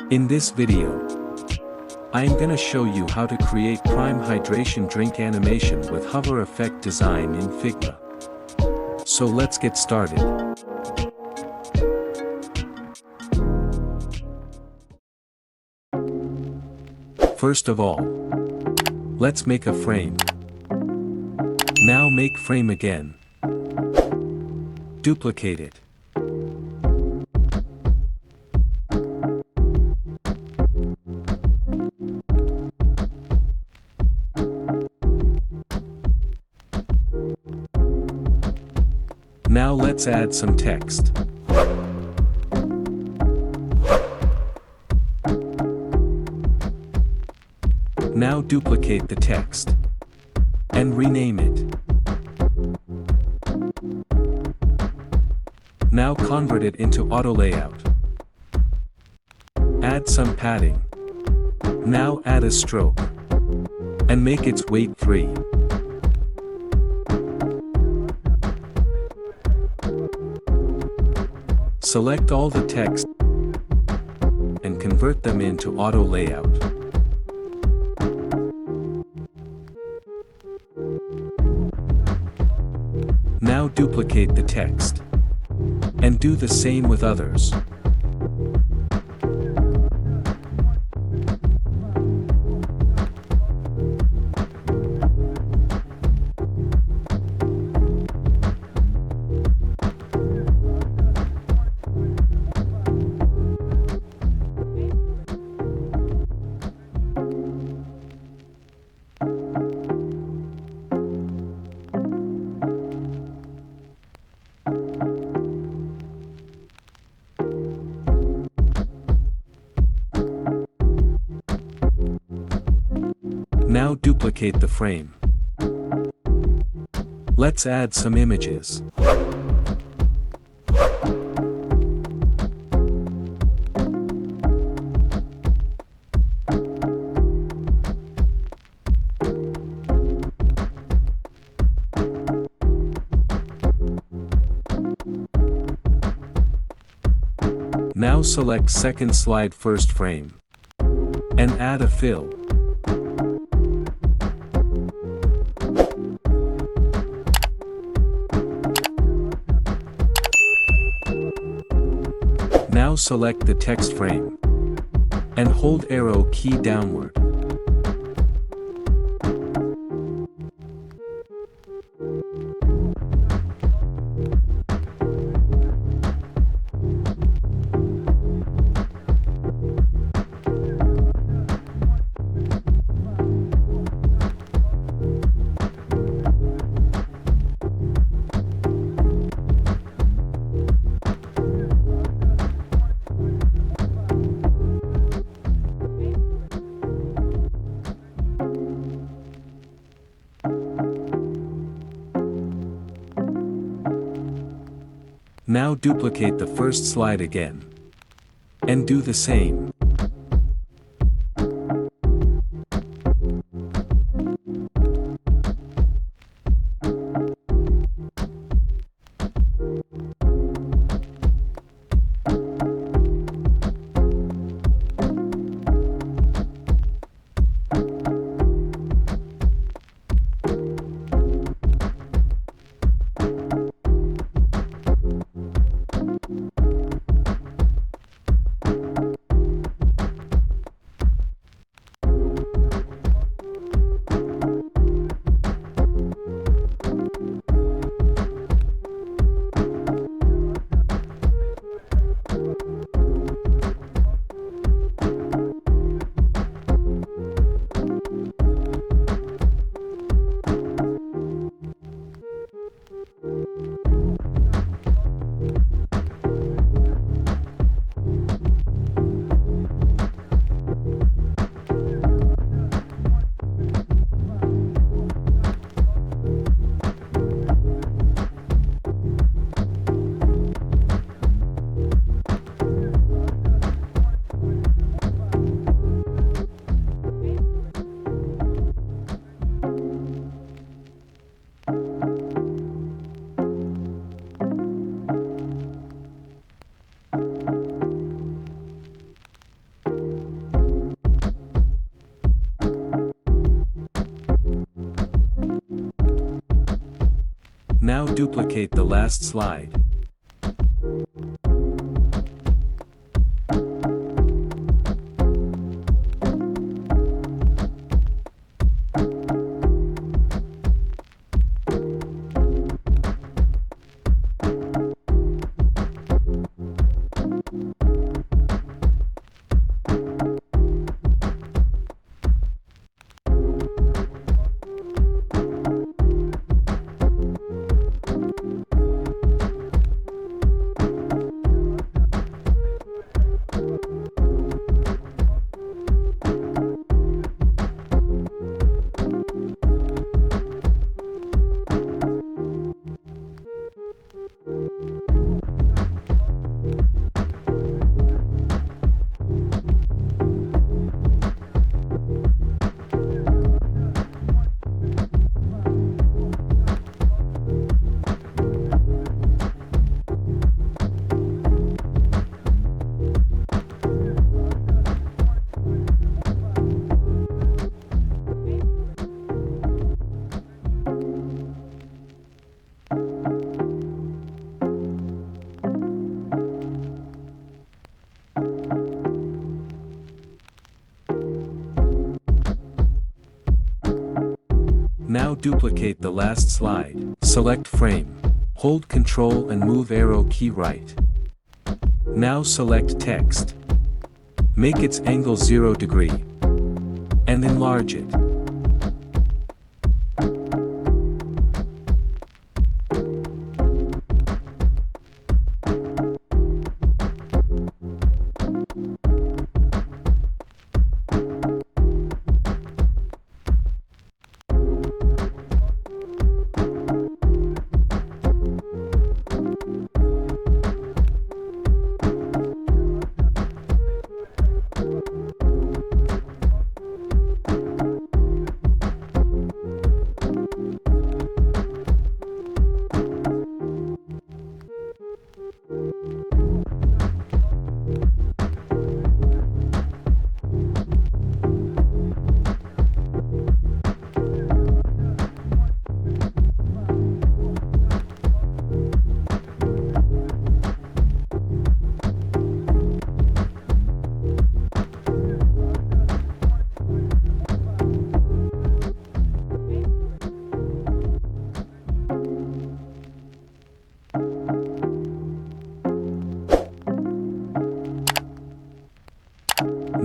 In this video, I am gonna show you how to create prime hydration drink animation with hover effect design in Figma. So let's get started. First of all, let's make a frame. Now make frame again. Duplicate it. Now let's add some text. Now duplicate the text and rename it. Now convert it into auto layout. Add some padding. Now add a stroke and make its weight 3. Select all the text and convert them into auto layout. Now duplicate the text and do the same with others. Now duplicate the frame. Let's add some images. Now select second slide first frame and add a fill. Now select the text frame and hold arrow key downward. Now duplicate the first slide again and do the same. Now duplicate the last slide. Now duplicate the last slide. Select frame. Hold Ctrl and move arrow key right. Now select text. Make its angle 0 degree. And enlarge it.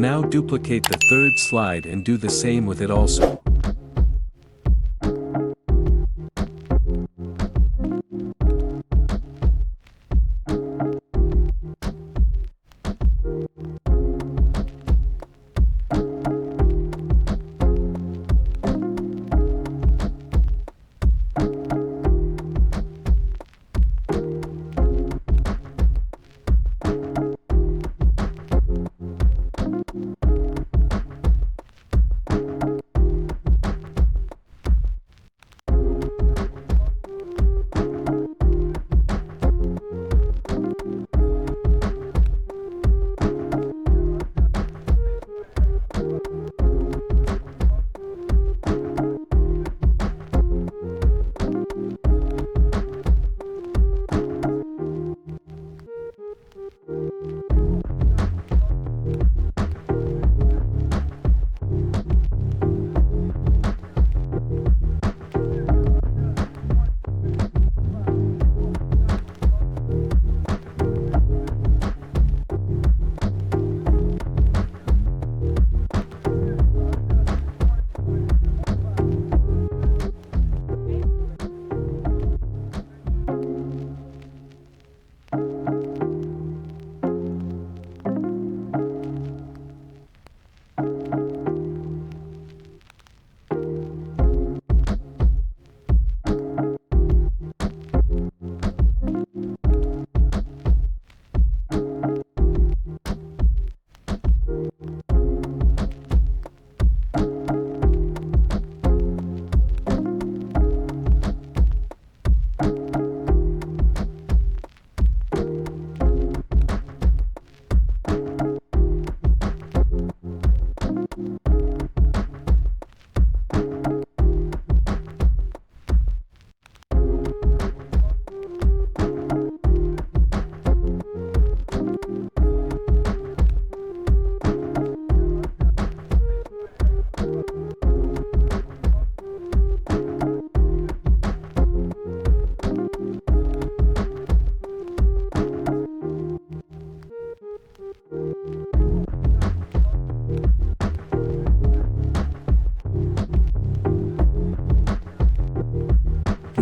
Now duplicate the third slide and do the same with it also.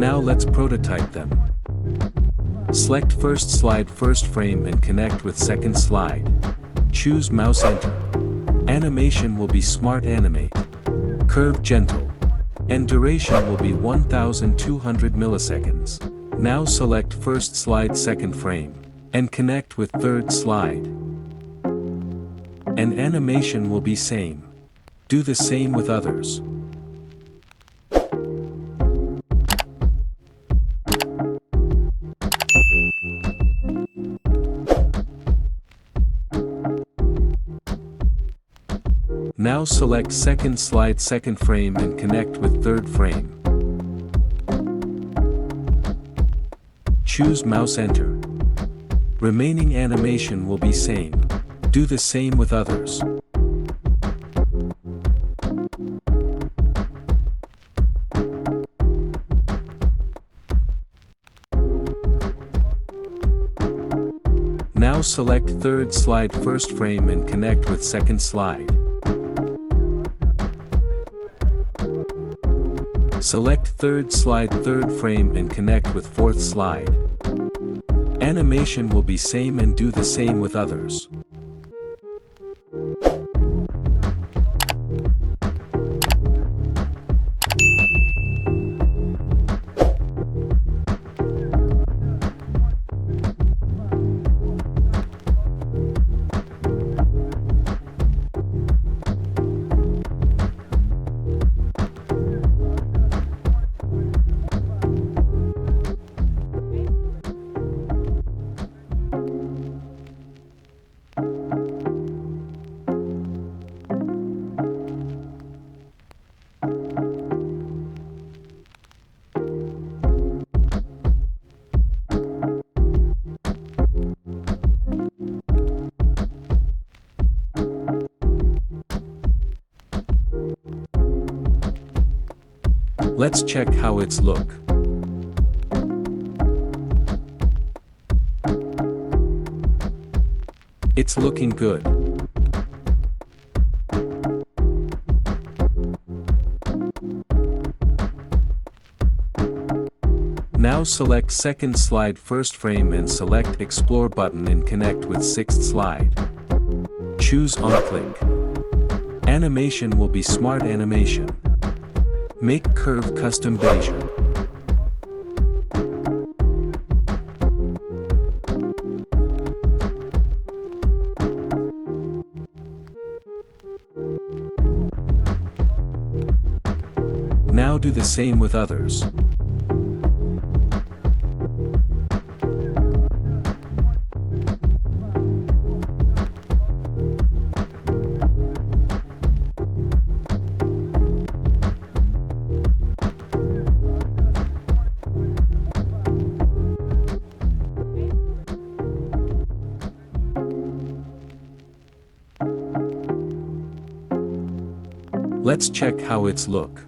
Now let's prototype them. Select first slide first frame and connect with second slide. Choose mouse enter. Animation will be smart animate. Curve gentle. And duration will be 1200 milliseconds. Now select first slide second frame. And connect with third slide. And animation will be same. Do the same with others. Now select second slide second frame and connect with third frame. Choose mouse enter. Remaining animation will be same. Do the same with others. Now select third slide first frame and connect with second slide. Select third slide third frame and connect with fourth slide. Animation will be same and do the same with others. Let's check how it's look. It's looking good. Now select second slide first frame and select Explore button and connect with sixth slide. Choose on click. Animation will be smart animation. Make curve custom bezier. Now do the same with others. Let's check how it's look.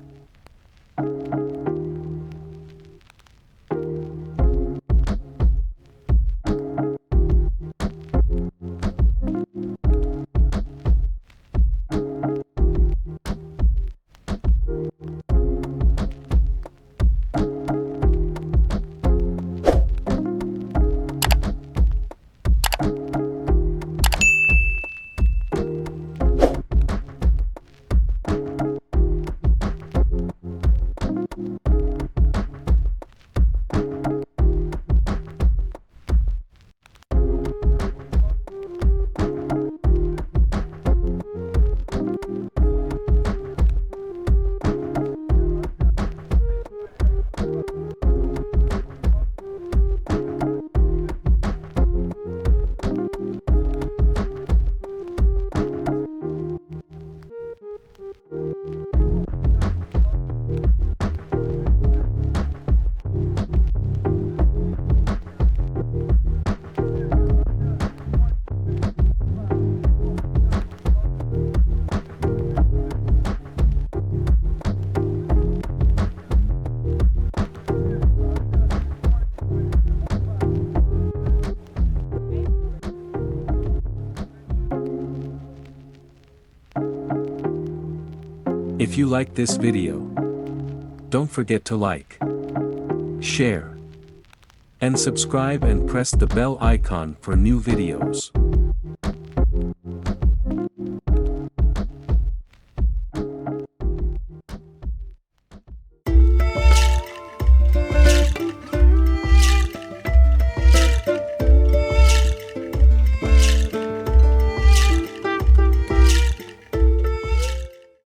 If you like this video, don't forget to like, share, and subscribe and press the bell icon for new videos.